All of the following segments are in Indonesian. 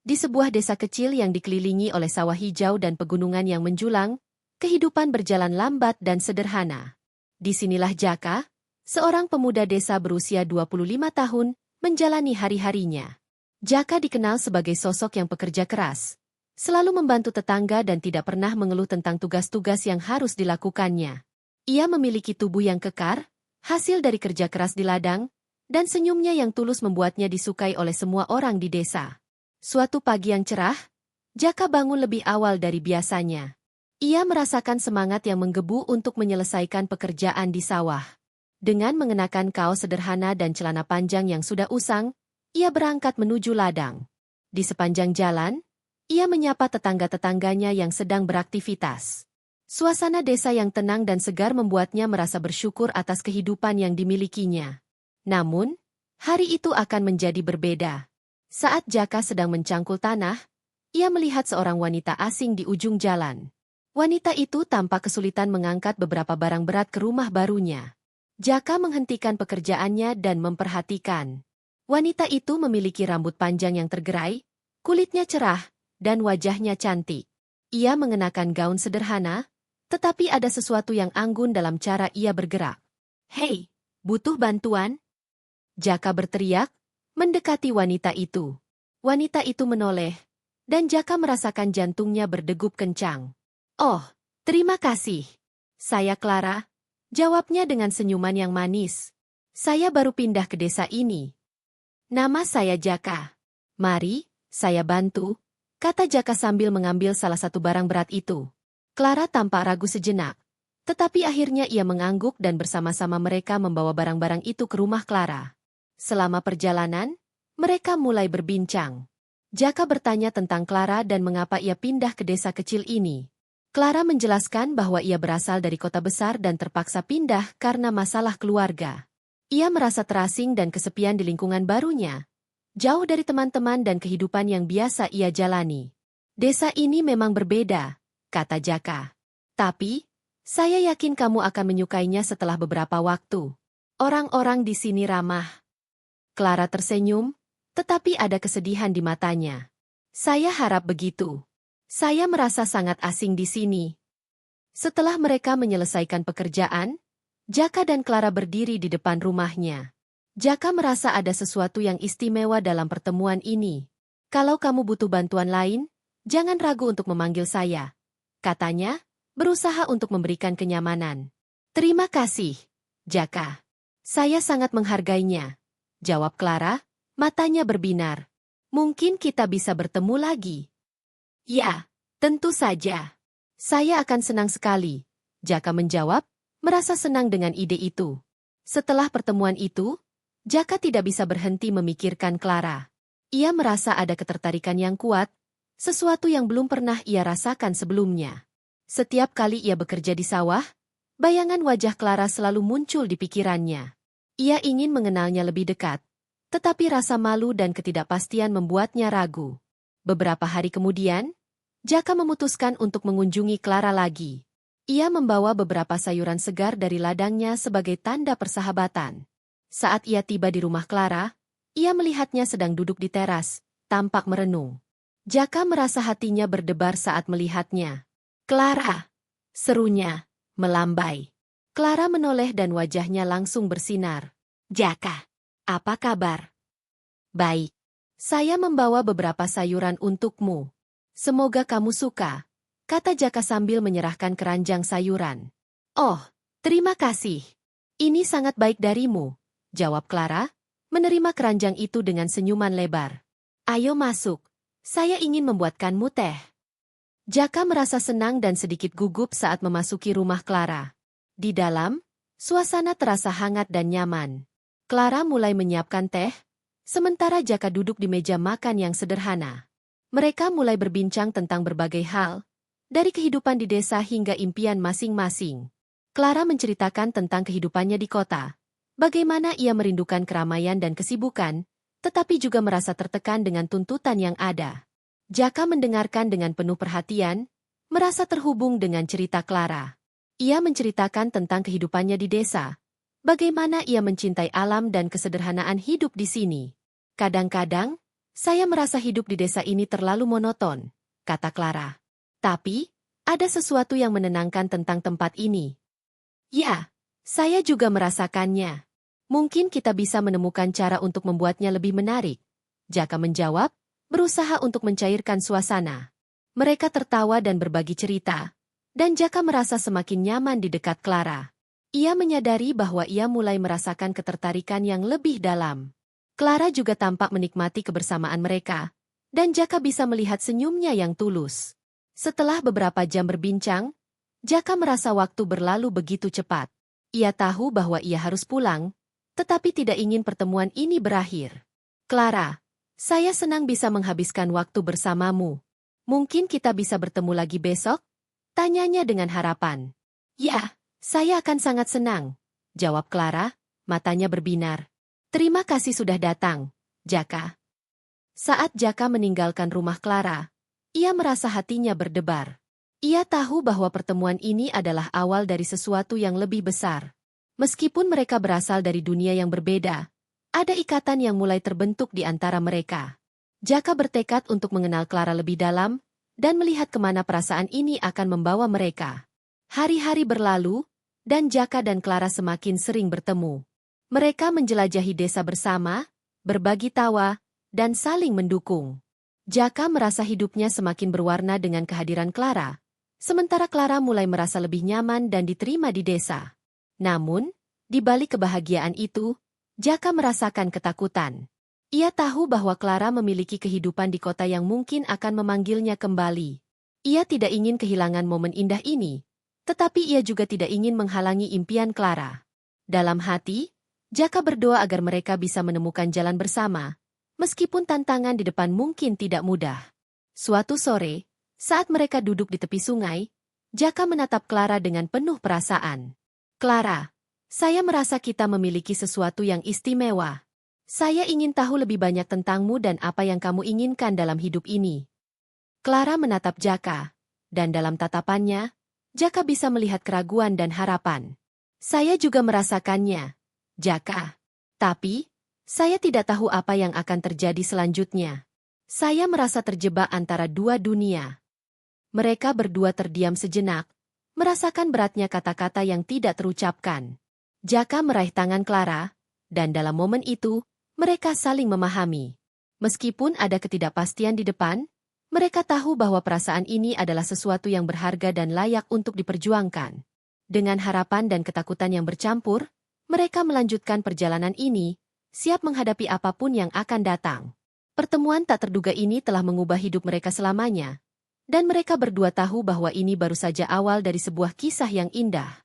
Di sebuah desa kecil yang dikelilingi oleh sawah hijau dan pegunungan yang menjulang, kehidupan berjalan lambat dan sederhana. Disinilah Jaka, seorang pemuda desa berusia 25 tahun, menjalani hari-harinya. Jaka dikenal sebagai sosok yang pekerja keras, selalu membantu tetangga dan tidak pernah mengeluh tentang tugas-tugas yang harus dilakukannya. Ia memiliki tubuh yang kekar, hasil dari kerja keras di ladang, dan senyumnya yang tulus membuatnya disukai oleh semua orang di desa. Suatu pagi yang cerah, Jaka bangun lebih awal dari biasanya. Ia merasakan semangat yang menggebu untuk menyelesaikan pekerjaan di sawah. Dengan mengenakan kaos sederhana dan celana panjang yang sudah usang, ia berangkat menuju ladang. Di sepanjang jalan, ia menyapa tetangga-tetangganya yang sedang beraktivitas. Suasana desa yang tenang dan segar membuatnya merasa bersyukur atas kehidupan yang dimilikinya. Namun, hari itu akan menjadi berbeda. Saat Jaka sedang mencangkul tanah, ia melihat seorang wanita asing di ujung jalan. Wanita itu tampak kesulitan mengangkat beberapa barang berat ke rumah barunya. Jaka menghentikan pekerjaannya dan memperhatikan. Wanita itu memiliki rambut panjang yang tergerai, kulitnya cerah, dan wajahnya cantik. Ia mengenakan gaun sederhana, tetapi ada sesuatu yang anggun dalam cara ia bergerak. "Hei, butuh bantuan?" Jaka berteriak, mendekati wanita itu. Wanita itu menoleh, dan Jaka merasakan jantungnya berdegup kencang. "Oh, terima kasih. Saya Clara," jawabnya dengan senyuman yang manis. "Saya baru pindah ke desa ini. Nama saya Jaka. Mari, saya bantu," kata Jaka sambil mengambil salah satu barang berat itu. Clara tampak ragu sejenak, tetapi akhirnya ia mengangguk dan bersama-sama mereka membawa barang-barang itu ke rumah Clara. Selama perjalanan, mereka mulai berbincang. Jaka bertanya tentang Clara dan mengapa ia pindah ke desa kecil ini. Clara menjelaskan bahwa ia berasal dari kota besar dan terpaksa pindah karena masalah keluarga. Ia merasa terasing dan kesepian di lingkungan barunya, jauh dari teman-teman dan kehidupan yang biasa ia jalani. "Desa ini memang berbeda," kata Jaka. "Tapi, saya yakin kamu akan menyukainya setelah beberapa waktu. Orang-orang di sini ramah." Clara tersenyum, tetapi ada kesedihan di matanya. "Saya harap begitu. Saya merasa sangat asing di sini." Setelah mereka menyelesaikan pekerjaan, Jaka dan Clara berdiri di depan rumahnya. Jaka merasa ada sesuatu yang istimewa dalam pertemuan ini. "Kalau kamu butuh bantuan lain, jangan ragu untuk memanggil saya," katanya, berusaha untuk memberikan kenyamanan. "Terima kasih, Jaka. Saya sangat menghargainya," jawab Clara, matanya berbinar. "Mungkin kita bisa bertemu lagi." "Ya, tentu saja. Saya akan senang sekali," Jaka menjawab, merasa senang dengan ide itu. Setelah pertemuan itu, Jaka tidak bisa berhenti memikirkan Clara. Ia merasa ada ketertarikan yang kuat, sesuatu yang belum pernah ia rasakan sebelumnya. Setiap kali ia bekerja di sawah, bayangan wajah Clara selalu muncul di pikirannya. Ia ingin mengenalnya lebih dekat, tetapi rasa malu dan ketidakpastian membuatnya ragu. Beberapa hari kemudian, Jaka memutuskan untuk mengunjungi Clara lagi. Ia membawa beberapa sayuran segar dari ladangnya sebagai tanda persahabatan. Saat ia tiba di rumah Clara, ia melihatnya sedang duduk di teras, tampak merenung. Jaka merasa hatinya berdebar saat melihatnya. "Clara!" serunya, melambai. Clara menoleh dan wajahnya langsung bersinar. "Jaka, apa kabar?" "Baik. Saya membawa beberapa sayuran untukmu. Semoga kamu suka," kata Jaka sambil menyerahkan keranjang sayuran. "Oh, terima kasih. Ini sangat baik darimu," jawab Clara, menerima keranjang itu dengan senyuman lebar. "Ayo masuk. Saya ingin membuatkanmu teh." Jaka merasa senang dan sedikit gugup saat memasuki rumah Clara. Di dalam, suasana terasa hangat dan nyaman. Clara mulai menyiapkan teh, sementara Jaka duduk di meja makan yang sederhana. Mereka mulai berbincang tentang berbagai hal, dari kehidupan di desa hingga impian masing-masing. Clara menceritakan tentang kehidupannya di kota, bagaimana ia merindukan keramaian dan kesibukan, tetapi juga merasa tertekan dengan tuntutan yang ada. Jaka mendengarkan dengan penuh perhatian, merasa terhubung dengan cerita Clara. Ia menceritakan tentang kehidupannya di desa, bagaimana ia mencintai alam dan kesederhanaan hidup di sini. Kadang-kadang, Saya merasa hidup di desa ini terlalu monoton, kata Clara. Tapi, ada sesuatu yang menenangkan tentang tempat ini. Ya, saya juga merasakannya. Mungkin kita bisa menemukan cara untuk membuatnya lebih menarik. Jaka menjawab, berusaha untuk mencairkan suasana. Mereka tertawa dan berbagi cerita, dan Jaka merasa semakin nyaman di dekat Clara. Ia menyadari bahwa ia mulai merasakan ketertarikan yang lebih dalam. Clara juga tampak menikmati kebersamaan mereka, dan Jaka bisa melihat senyumnya yang tulus. Setelah beberapa jam berbincang, Jaka merasa waktu berlalu begitu cepat. Ia tahu bahwa ia harus pulang, tetapi tidak ingin pertemuan ini berakhir. Clara, saya senang bisa menghabiskan waktu bersamamu. Mungkin kita bisa bertemu lagi besok? Tanyanya dengan harapan. Ya, saya akan sangat senang, jawab Clara, matanya berbinar. Terima kasih sudah datang, Jaka. Saat Jaka meninggalkan rumah Clara, ia merasa hatinya berdebar. Ia tahu bahwa pertemuan ini adalah awal dari sesuatu yang lebih besar. Meskipun mereka berasal dari dunia yang berbeda, ada ikatan yang mulai terbentuk di antara mereka. Jaka bertekad untuk mengenal Clara lebih dalam, dan melihat kemana perasaan ini akan membawa mereka. Hari-hari berlalu, dan Jaka dan Clara semakin sering bertemu. Mereka menjelajahi desa bersama, berbagi tawa, dan saling mendukung. Jaka merasa hidupnya semakin berwarna dengan kehadiran Clara, sementara Clara mulai merasa lebih nyaman dan diterima di desa. Namun, di balik kebahagiaan itu, Jaka merasakan ketakutan. Ia tahu bahwa Clara memiliki kehidupan di kota yang mungkin akan memanggilnya kembali. Ia tidak ingin kehilangan momen indah ini, tetapi ia juga tidak ingin menghalangi impian Clara. Dalam hati, Jaka berdoa agar mereka bisa menemukan jalan bersama, meskipun tantangan di depan mungkin tidak mudah. Suatu sore, saat mereka duduk di tepi sungai, Jaka menatap Clara dengan penuh perasaan. Clara, saya merasa kita memiliki sesuatu yang istimewa. Saya ingin tahu lebih banyak tentangmu dan apa yang kamu inginkan dalam hidup ini. Clara menatap Jaka, dan dalam tatapannya, Jaka bisa melihat keraguan dan harapan. Saya juga merasakannya, Jaka. Tapi, saya tidak tahu apa yang akan terjadi selanjutnya. Saya merasa terjebak antara dua dunia. Mereka berdua terdiam sejenak, merasakan beratnya kata-kata yang tidak terucapkan. Jaka meraih tangan Clara, dan dalam momen itu, mereka saling memahami. Meskipun ada ketidakpastian di depan, mereka tahu bahwa perasaan ini adalah sesuatu yang berharga dan layak untuk diperjuangkan. Dengan harapan dan ketakutan yang bercampur, mereka melanjutkan perjalanan ini, siap menghadapi apapun yang akan datang. Pertemuan tak terduga ini telah mengubah hidup mereka selamanya, dan mereka berdua tahu bahwa ini baru saja awal dari sebuah kisah yang indah.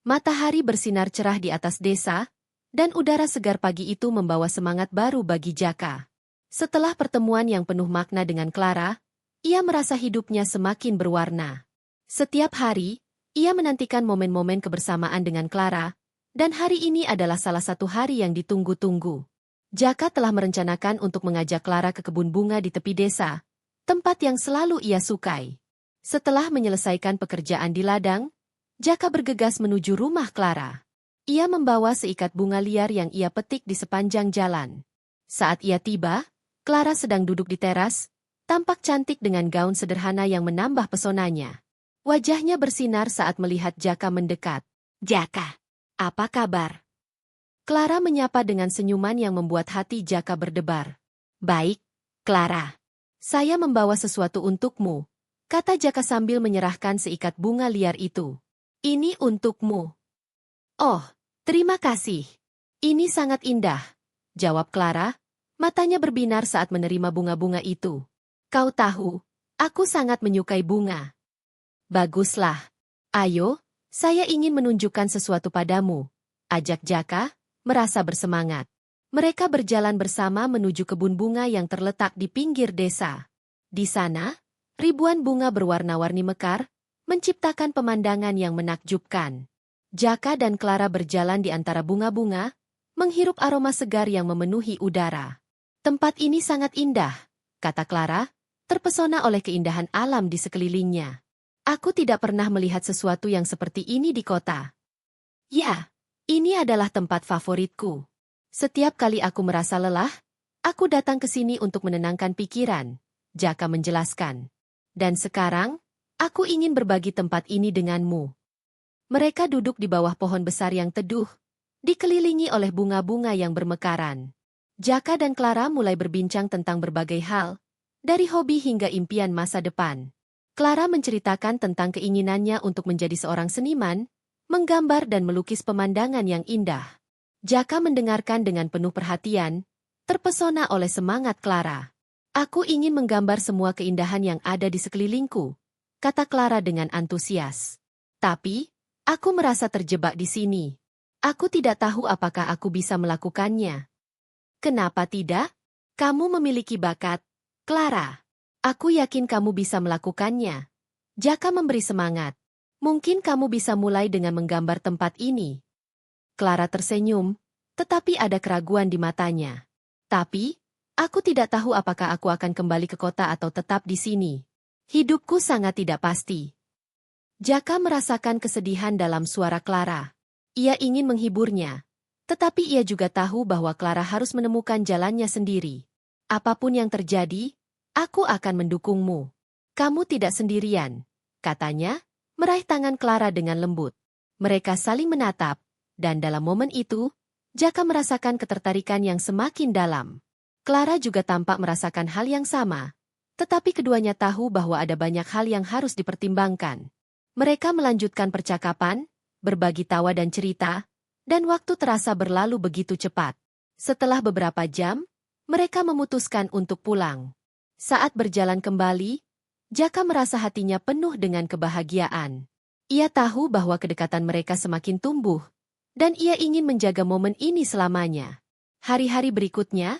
Matahari bersinar cerah di atas desa, dan udara segar pagi itu membawa semangat baru bagi Jaka. Setelah pertemuan yang penuh makna dengan Clara, ia merasa hidupnya semakin berwarna. Setiap hari, ia menantikan momen-momen kebersamaan dengan Clara, dan hari ini adalah salah satu hari yang ditunggu-tunggu. Jaka telah merencanakan untuk mengajak Clara ke kebun bunga di tepi desa, tempat yang selalu ia sukai. Setelah menyelesaikan pekerjaan di ladang, Jaka bergegas menuju rumah Clara. Ia membawa seikat bunga liar yang ia petik di sepanjang jalan. Saat ia tiba, Clara sedang duduk di teras, tampak cantik dengan gaun sederhana yang menambah pesonanya. Wajahnya bersinar saat melihat Jaka mendekat. Jaka, apa kabar? Clara menyapa dengan senyuman yang membuat hati Jaka berdebar. Baik, Clara. Saya membawa sesuatu untukmu, kata Jaka sambil menyerahkan seikat bunga liar itu. Ini untukmu. Oh, terima kasih. Ini sangat indah, jawab Clara, matanya berbinar saat menerima bunga-bunga itu. Kau tahu, aku sangat menyukai bunga. Baguslah. Ayo, saya ingin menunjukkan sesuatu padamu, ajak Jaka, merasa bersemangat. Mereka berjalan bersama menuju kebun bunga yang terletak di pinggir desa. Di sana, ribuan bunga berwarna-warni mekar, menciptakan pemandangan yang menakjubkan. Jaka dan Clara berjalan di antara bunga-bunga, menghirup aroma segar yang memenuhi udara. Tempat ini sangat indah, kata Clara, terpesona oleh keindahan alam di sekelilingnya. Aku tidak pernah melihat sesuatu yang seperti ini di kota. Ya, ini adalah tempat favoritku. Setiap kali aku merasa lelah, Aku datang ke sini untuk menenangkan pikiran, Jaka menjelaskan. Dan sekarang, aku ingin berbagi tempat ini denganmu. Mereka duduk di bawah pohon besar yang teduh, dikelilingi oleh bunga-bunga yang bermekaran. Jaka dan Clara mulai berbincang tentang berbagai hal, dari hobi hingga impian masa depan. Clara menceritakan tentang keinginannya untuk menjadi seorang seniman, menggambar dan melukis pemandangan yang indah. Jaka mendengarkan dengan penuh perhatian, terpesona oleh semangat Clara. Aku ingin menggambar semua keindahan yang ada di sekelilingku, kata Clara dengan antusias. Tapi, aku merasa terjebak di sini. Aku tidak tahu apakah aku bisa melakukannya. Kenapa tidak? Kamu memiliki bakat, Clara. Aku yakin kamu bisa melakukannya. Jaka memberi semangat. Mungkin kamu bisa mulai dengan menggambar tempat ini. Clara tersenyum, tetapi ada keraguan di matanya. Tapi, aku tidak tahu apakah aku akan kembali ke kota atau tetap di sini. Hidupku sangat tidak pasti. Jaka merasakan kesedihan dalam suara Clara. Ia ingin menghiburnya, tetapi ia juga tahu bahwa Clara harus menemukan jalannya sendiri. Apapun yang terjadi, aku akan mendukungmu. Kamu tidak sendirian, katanya, meraih tangan Clara dengan lembut. Mereka saling menatap, dan dalam momen itu, Jaka merasakan ketertarikan yang semakin dalam. Clara juga tampak merasakan hal yang sama, tetapi keduanya tahu bahwa ada banyak hal yang harus dipertimbangkan. Mereka melanjutkan percakapan, berbagi tawa dan cerita, dan waktu terasa berlalu begitu cepat. Setelah beberapa jam, mereka memutuskan untuk pulang. Saat berjalan kembali, Jaka merasa hatinya penuh dengan kebahagiaan. Ia tahu bahwa kedekatan mereka semakin tumbuh, dan ia ingin menjaga momen ini selamanya. Hari-hari berikutnya,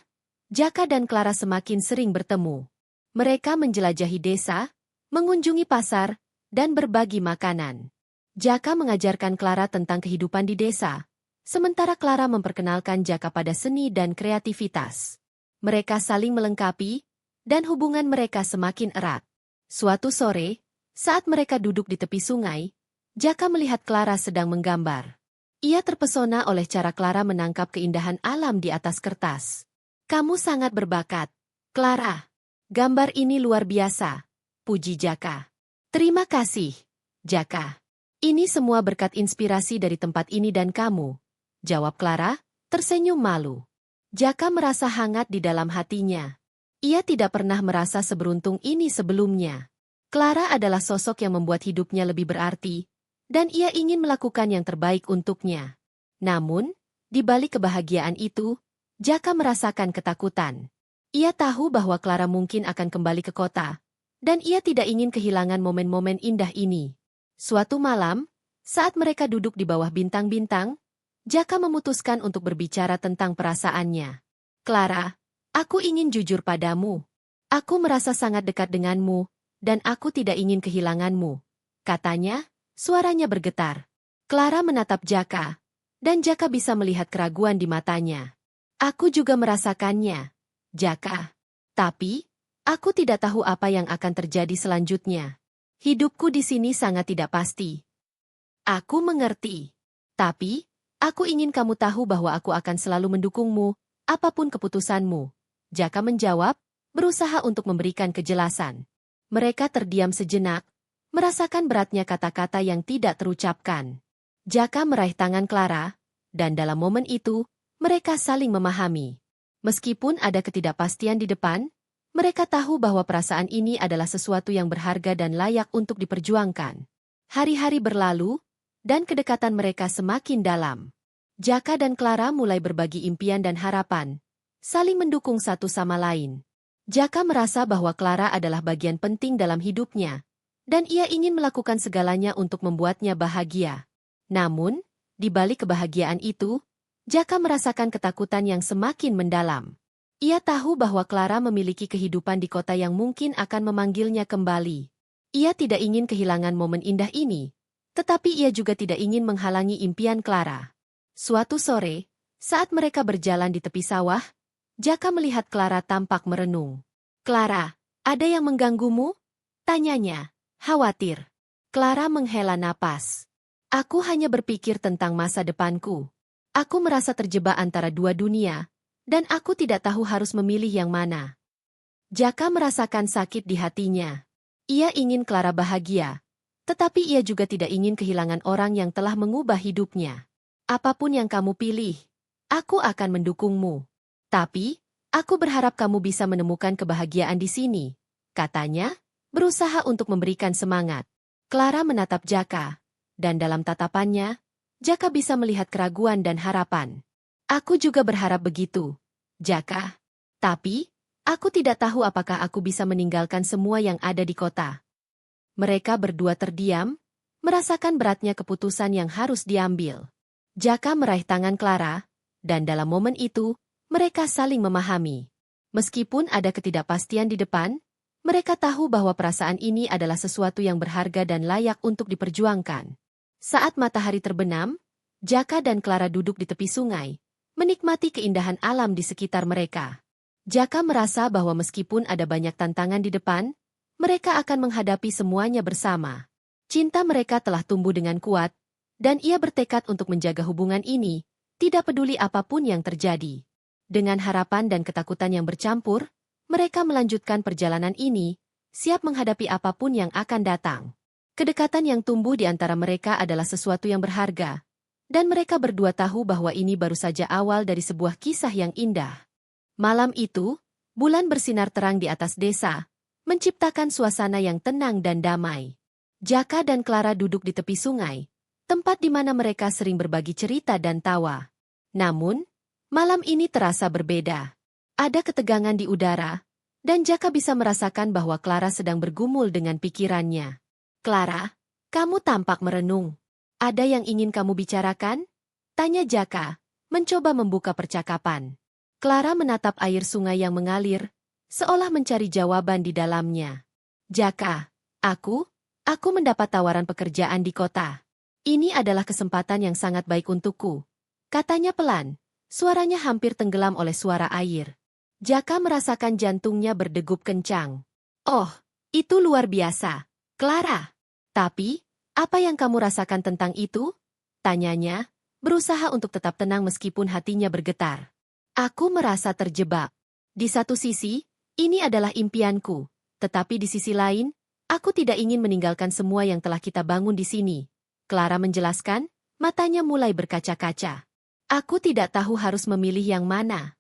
Jaka dan Clara semakin sering bertemu. Mereka menjelajahi desa, mengunjungi pasar, dan berbagi makanan. Jaka mengajarkan Clara tentang kehidupan di desa, sementara Clara memperkenalkan Jaka pada seni dan kreativitas. Mereka saling melengkapi, dan hubungan mereka semakin erat. Suatu sore, saat mereka duduk di tepi sungai, Jaka melihat Clara sedang menggambar. Ia terpesona oleh cara Clara menangkap keindahan alam di atas kertas. Kamu sangat berbakat, Clara. Gambar ini luar biasa, puji Jaka. Terima kasih, Jaka. Ini semua berkat inspirasi dari tempat ini dan kamu, jawab Clara, tersenyum malu. Jaka merasa hangat di dalam hatinya. Ia tidak pernah merasa seberuntung ini sebelumnya. Clara adalah sosok yang membuat hidupnya lebih berarti, dan ia ingin melakukan yang terbaik untuknya. Namun, di balik kebahagiaan itu, Jaka merasakan ketakutan. Ia tahu bahwa Clara mungkin akan kembali ke kota, dan ia tidak ingin kehilangan momen-momen indah ini. Suatu malam, saat mereka duduk di bawah bintang-bintang, Jaka memutuskan untuk berbicara tentang perasaannya. Clara, aku ingin jujur padamu. Aku merasa sangat dekat denganmu, dan aku tidak ingin kehilanganmu, katanya. Suaranya bergetar. Clara menatap Jaka, dan Jaka bisa melihat keraguan di matanya. Aku juga merasakannya, Jaka. Tapi, aku tidak tahu apa yang akan terjadi selanjutnya. Hidupku di sini sangat tidak pasti. Aku mengerti. Tapi, aku ingin kamu tahu bahwa aku akan selalu mendukungmu, apapun keputusanmu. Jaka menjawab, berusaha untuk memberikan kejelasan. Mereka terdiam sejenak, merasakan beratnya kata-kata yang tidak terucapkan. Jaka meraih tangan Clara, dan dalam momen itu, mereka saling memahami. Meskipun ada ketidakpastian di depan, mereka tahu bahwa perasaan ini adalah sesuatu yang berharga dan layak untuk diperjuangkan. Hari-hari berlalu, dan kedekatan mereka semakin dalam. Jaka dan Clara mulai berbagi impian dan harapan, saling mendukung satu sama lain. Jaka merasa bahwa Clara adalah bagian penting dalam hidupnya, dan ia ingin melakukan segalanya untuk membuatnya bahagia. Namun, di balik kebahagiaan itu, Jaka merasakan ketakutan yang semakin mendalam. Ia tahu bahwa Clara memiliki kehidupan di kota yang mungkin akan memanggilnya kembali. Ia tidak ingin kehilangan momen indah ini, tetapi ia juga tidak ingin menghalangi impian Clara. Suatu sore, saat mereka berjalan di tepi sawah, Jaka melihat Clara tampak merenung. Clara, ada yang mengganggumu? Tanyanya. Khawatir. Clara menghela napas. Aku hanya berpikir tentang masa depanku. Aku merasa terjebak antara dua dunia, Dan aku tidak tahu harus memilih yang mana. Jaka merasakan sakit di hatinya. Ia ingin Clara bahagia, tetapi ia juga tidak ingin kehilangan orang yang telah mengubah hidupnya. Apapun yang kamu pilih, aku akan mendukungmu. Tapi, aku berharap kamu bisa menemukan kebahagiaan di sini, katanya, berusaha untuk memberikan semangat. Clara menatap Jaka, dan dalam tatapannya, Jaka bisa melihat keraguan dan harapan. Aku juga berharap begitu, Jaka. Tapi, aku tidak tahu apakah aku bisa meninggalkan semua yang ada di kota. Mereka berdua terdiam, merasakan beratnya keputusan yang harus diambil. Jaka meraih tangan Clara, dan dalam momen itu, mereka saling memahami. Meskipun ada ketidakpastian di depan, mereka tahu bahwa perasaan ini adalah sesuatu yang berharga dan layak untuk diperjuangkan. Saat matahari terbenam, Jaka dan Clara duduk di tepi sungai, menikmati keindahan alam di sekitar mereka. Jaka merasa bahwa meskipun ada banyak tantangan di depan, mereka akan menghadapi semuanya bersama. Cinta mereka telah tumbuh dengan kuat, dan ia bertekad untuk menjaga hubungan ini, tidak peduli apapun yang terjadi. Dengan harapan dan ketakutan yang bercampur, mereka melanjutkan perjalanan ini, siap menghadapi apapun yang akan datang. Kedekatan yang tumbuh di antara mereka adalah sesuatu yang berharga, dan mereka berdua tahu bahwa ini baru saja awal dari sebuah kisah yang indah. Malam itu, bulan bersinar terang di atas desa, menciptakan suasana yang tenang dan damai. Jaka dan Clara duduk di tepi sungai, tempat di mana mereka sering berbagi cerita dan tawa. Namun, malam ini terasa berbeda. Ada ketegangan di udara, dan Jaka bisa merasakan bahwa Clara sedang bergumul dengan pikirannya. Clara, kamu tampak merenung. Ada yang ingin kamu bicarakan? Tanya Jaka, mencoba membuka percakapan. Clara menatap air sungai yang mengalir, seolah mencari jawaban di dalamnya. Jaka, aku mendapat tawaran pekerjaan di kota. Ini adalah kesempatan yang sangat baik untukku. Katanya pelan, suaranya hampir tenggelam oleh suara air. Jaka merasakan jantungnya berdegup kencang. Oh, itu luar biasa, Clara. Tapi, apa yang kamu rasakan tentang itu? Tanyanya, berusaha untuk tetap tenang meskipun hatinya bergetar. Aku merasa terjebak. Di satu sisi, ini adalah impianku. Tetapi di sisi lain, aku tidak ingin meninggalkan semua yang telah kita bangun di sini. Clara menjelaskan, matanya mulai berkaca-kaca. Aku tidak tahu harus memilih yang mana.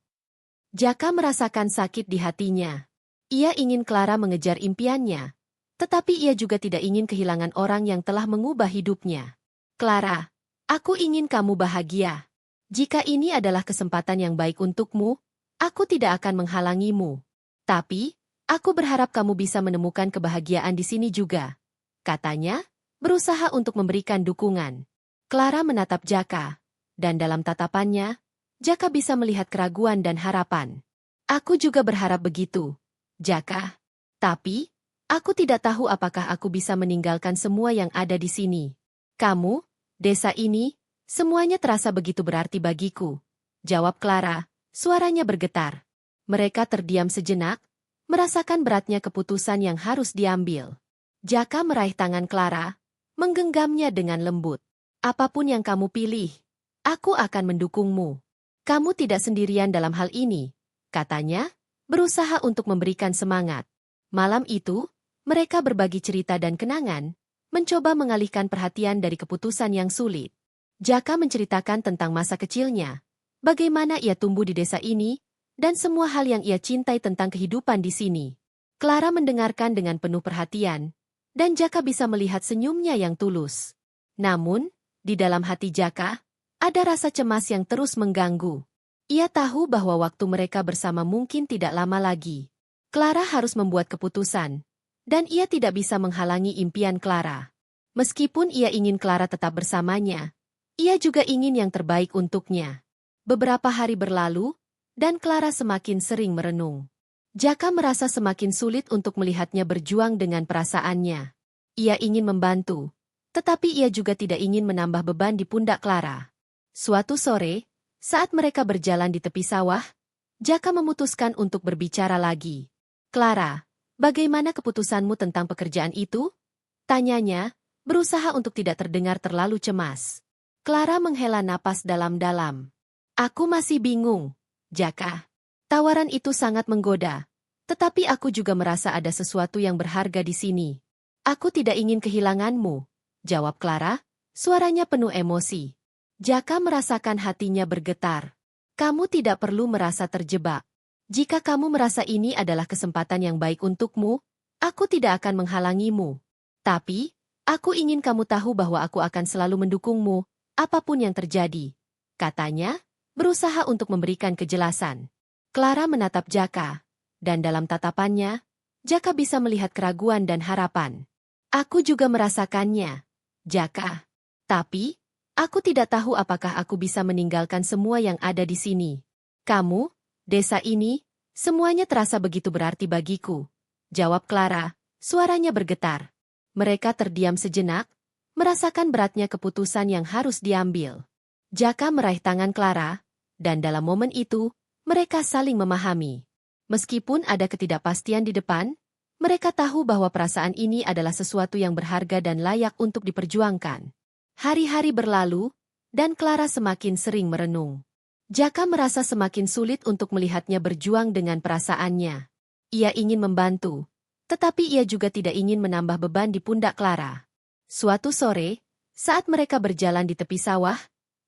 Jaka merasakan sakit di hatinya. Ia ingin Clara mengejar impiannya. Tetapi ia juga tidak ingin kehilangan orang yang telah mengubah hidupnya. Clara, aku ingin kamu bahagia. Jika ini adalah kesempatan yang baik untukmu, aku tidak akan menghalangimu. Tapi, aku berharap kamu bisa menemukan kebahagiaan di sini juga. Katanya, berusaha untuk memberikan dukungan. Clara menatap Jaka, dan dalam tatapannya, Jaka bisa melihat keraguan dan harapan. Aku juga berharap begitu, Jaka. Tapi, aku tidak tahu apakah aku bisa meninggalkan semua yang ada di sini. Kamu, desa ini, semuanya terasa begitu berarti bagiku. Jawab Clara, suaranya bergetar. Mereka terdiam sejenak, merasakan beratnya keputusan yang harus diambil. Jaka meraih tangan Clara, menggenggamnya dengan lembut. Apapun yang kamu pilih, aku akan mendukungmu. Kamu tidak sendirian dalam hal ini, katanya, berusaha untuk memberikan semangat. Malam itu, mereka berbagi cerita dan kenangan, mencoba mengalihkan perhatian dari keputusan yang sulit. Jaka menceritakan tentang masa kecilnya, bagaimana ia tumbuh di desa ini, dan semua hal yang ia cintai tentang kehidupan di sini. Clara mendengarkan dengan penuh perhatian, dan Jaka bisa melihat senyumnya yang tulus. Namun, di dalam hati Jaka, ada rasa cemas yang terus mengganggu. Ia tahu bahwa waktu mereka bersama mungkin tidak lama lagi. Clara harus membuat keputusan, dan ia tidak bisa menghalangi impian Clara. Meskipun ia ingin Clara tetap bersamanya, ia juga ingin yang terbaik untuknya. Beberapa hari berlalu, dan Clara semakin sering merenung. Jaka merasa semakin sulit untuk melihatnya berjuang dengan perasaannya. Ia ingin membantu, tetapi ia juga tidak ingin menambah beban di pundak Clara. Suatu sore, saat mereka berjalan di tepi sawah, Jaka memutuskan untuk berbicara lagi. Clara, bagaimana keputusanmu tentang pekerjaan itu? Tanyanya, berusaha untuk tidak terdengar terlalu cemas. Clara menghela napas dalam-dalam. Aku masih bingung. Jaka. Tawaran itu sangat menggoda. Tetapi aku juga merasa ada sesuatu yang berharga di sini. Aku tidak ingin kehilanganmu, jawab Clara, suaranya penuh emosi. Jaka merasakan hatinya bergetar. Kamu tidak perlu merasa terjebak. Jika kamu merasa ini adalah kesempatan yang baik untukmu, aku tidak akan menghalangimu. Tapi, aku ingin kamu tahu bahwa aku akan selalu mendukungmu, apapun yang terjadi. Katanya, berusaha untuk memberikan kejelasan. Clara menatap Jaka. Dan dalam tatapannya, Jaka bisa melihat keraguan dan harapan. Aku juga merasakannya, Jaka. Tapi, aku tidak tahu apakah aku bisa meninggalkan semua yang ada di sini. Kamu, desa ini, semuanya terasa begitu berarti bagiku, jawab Clara, suaranya bergetar. Mereka terdiam sejenak, merasakan beratnya keputusan yang harus diambil. Jaka meraih tangan Clara, dan dalam momen itu, mereka saling memahami. Meskipun ada ketidakpastian di depan, mereka tahu bahwa perasaan ini adalah sesuatu yang berharga dan layak untuk diperjuangkan. Hari-hari berlalu, dan Clara semakin sering merenung. Jaka merasa semakin sulit untuk melihatnya berjuang dengan perasaannya. Ia ingin membantu, tetapi ia juga tidak ingin menambah beban di pundak Clara. Suatu sore, saat mereka berjalan di tepi sawah,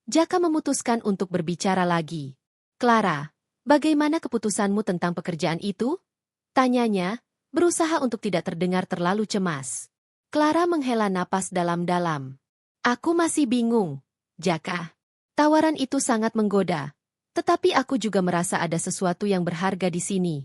Jaka memutuskan untuk berbicara lagi. Clara, bagaimana keputusanmu tentang pekerjaan itu? Tanyanya, berusaha untuk tidak terdengar terlalu cemas. Clara menghela napas dalam-dalam. Aku masih bingung, Jaka. Tawaran itu sangat menggoda. Tetapi aku juga merasa ada sesuatu yang berharga di sini.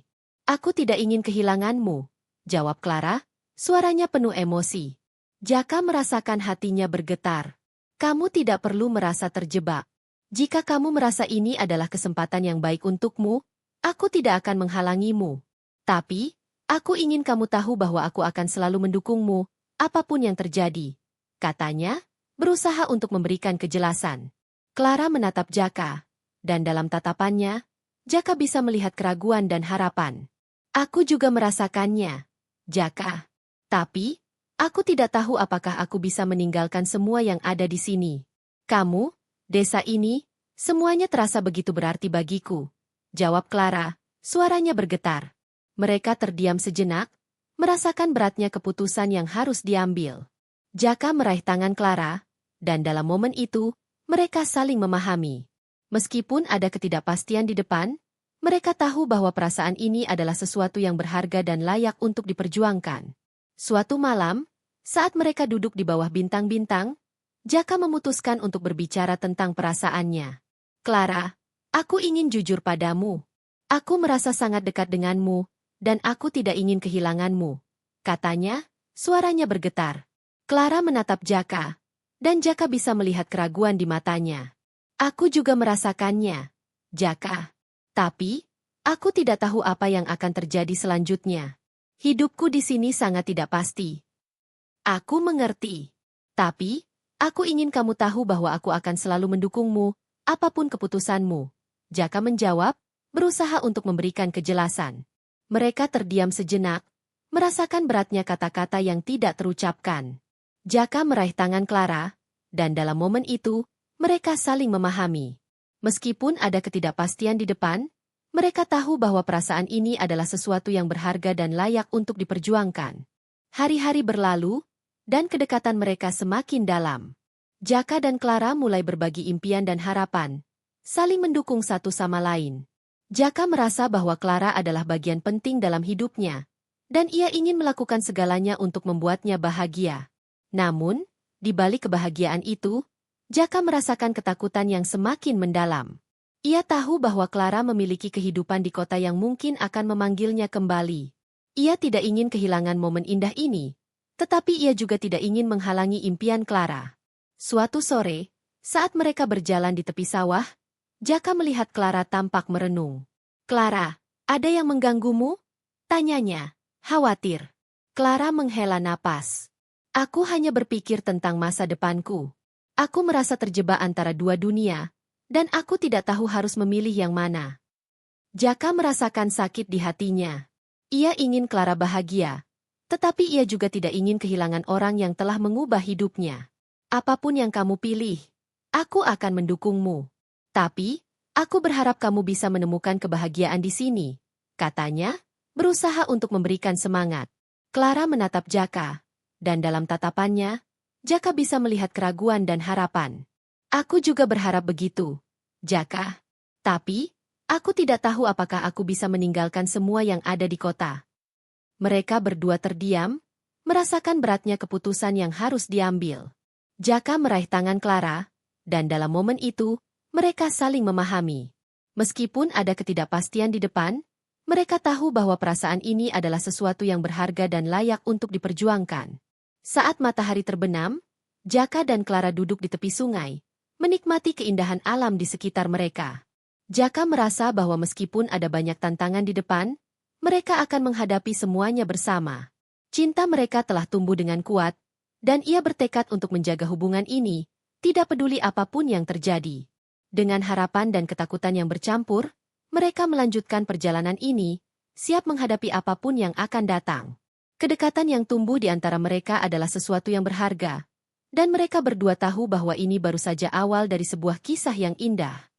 Aku tidak ingin kehilanganmu, jawab Clara, suaranya penuh emosi. Jaka merasakan hatinya bergetar. Kamu tidak perlu merasa terjebak. Jika kamu merasa ini adalah kesempatan yang baik untukmu, aku tidak akan menghalangimu. Tapi, aku ingin kamu tahu bahwa aku akan selalu mendukungmu, apapun yang terjadi. Katanya, berusaha untuk memberikan kejelasan. Clara menatap Jaka, dan dalam tatapannya, Jaka bisa melihat keraguan dan harapan. Aku juga merasakannya, Jaka. Tapi, aku tidak tahu apakah aku bisa meninggalkan semua yang ada di sini. Kamu, desa ini, semuanya terasa begitu berarti bagiku, jawab Clara, suaranya bergetar. Mereka terdiam sejenak, merasakan beratnya keputusan yang harus diambil. Jaka meraih tangan Clara, dan dalam momen itu, mereka saling memahami. Meskipun ada ketidakpastian di depan, mereka tahu bahwa perasaan ini adalah sesuatu yang berharga dan layak untuk diperjuangkan. Suatu malam, saat mereka duduk di bawah bintang-bintang, Jaka memutuskan untuk berbicara tentang perasaannya. Clara, aku ingin jujur padamu. Aku merasa sangat dekat denganmu, dan aku tidak ingin kehilanganmu. Katanya, suaranya bergetar. Clara menatap Jaka, dan Jaka bisa melihat keraguan di matanya. Aku juga merasakannya, Jaka. Tapi, aku tidak tahu apa yang akan terjadi selanjutnya. Hidupku di sini sangat tidak pasti. Aku mengerti. Tapi, aku ingin kamu tahu bahwa aku akan selalu mendukungmu, apapun keputusanmu. Jaka menjawab, berusaha untuk memberikan kejelasan. Mereka terdiam sejenak, merasakan beratnya kata-kata yang tidak terucapkan. Jaka meraih tangan Clara, dan dalam momen itu, mereka saling memahami. Meskipun ada ketidakpastian di depan, mereka tahu bahwa perasaan ini adalah sesuatu yang berharga dan layak untuk diperjuangkan. Hari-hari berlalu, dan kedekatan mereka semakin dalam. Jaka dan Clara mulai berbagi impian dan harapan, saling mendukung satu sama lain. Jaka merasa bahwa Clara adalah bagian penting dalam hidupnya, dan ia ingin melakukan segalanya untuk membuatnya bahagia. Namun, di balik kebahagiaan itu, Jaka merasakan ketakutan yang semakin mendalam. Ia tahu bahwa Clara memiliki kehidupan di kota yang mungkin akan memanggilnya kembali. Ia tidak ingin kehilangan momen indah ini, tetapi ia juga tidak ingin menghalangi impian Clara. Suatu sore, saat mereka berjalan di tepi sawah, Jaka melihat Clara tampak merenung. Clara, ada yang mengganggumu? Tanyanya, khawatir. Clara menghela napas. Aku hanya berpikir tentang masa depanku. Aku merasa terjebak antara dua dunia, dan aku tidak tahu harus memilih yang mana. Jaka merasakan sakit di hatinya. Ia ingin Clara bahagia, tetapi ia juga tidak ingin kehilangan orang yang telah mengubah hidupnya. Apapun yang kamu pilih, aku akan mendukungmu. Tapi, Aku berharap kamu bisa menemukan kebahagiaan di sini, katanya, berusaha untuk memberikan semangat. Clara menatap Jaka, dan dalam tatapannya, Jaka bisa melihat keraguan dan harapan. Aku juga berharap begitu, Jaka. Tapi, aku tidak tahu apakah aku bisa meninggalkan semua yang ada di kota. Mereka berdua terdiam, merasakan beratnya keputusan yang harus diambil. Jaka meraih tangan Clara, dan dalam momen itu, mereka saling memahami. Meskipun ada ketidakpastian di depan, mereka tahu bahwa perasaan ini adalah sesuatu yang berharga dan layak untuk diperjuangkan. Saat matahari terbenam, Jaka dan Clara duduk di tepi sungai, menikmati keindahan alam di sekitar mereka. Jaka merasa bahwa meskipun ada banyak tantangan di depan, mereka akan menghadapi semuanya bersama. Cinta mereka telah tumbuh dengan kuat, dan ia bertekad untuk menjaga hubungan ini, tidak peduli apapun yang terjadi. Dengan harapan dan ketakutan yang bercampur, mereka melanjutkan perjalanan ini, siap menghadapi apapun yang akan datang. Kedekatan yang tumbuh di antara mereka adalah sesuatu yang berharga, dan mereka berdua tahu bahwa ini baru saja awal dari sebuah kisah yang indah.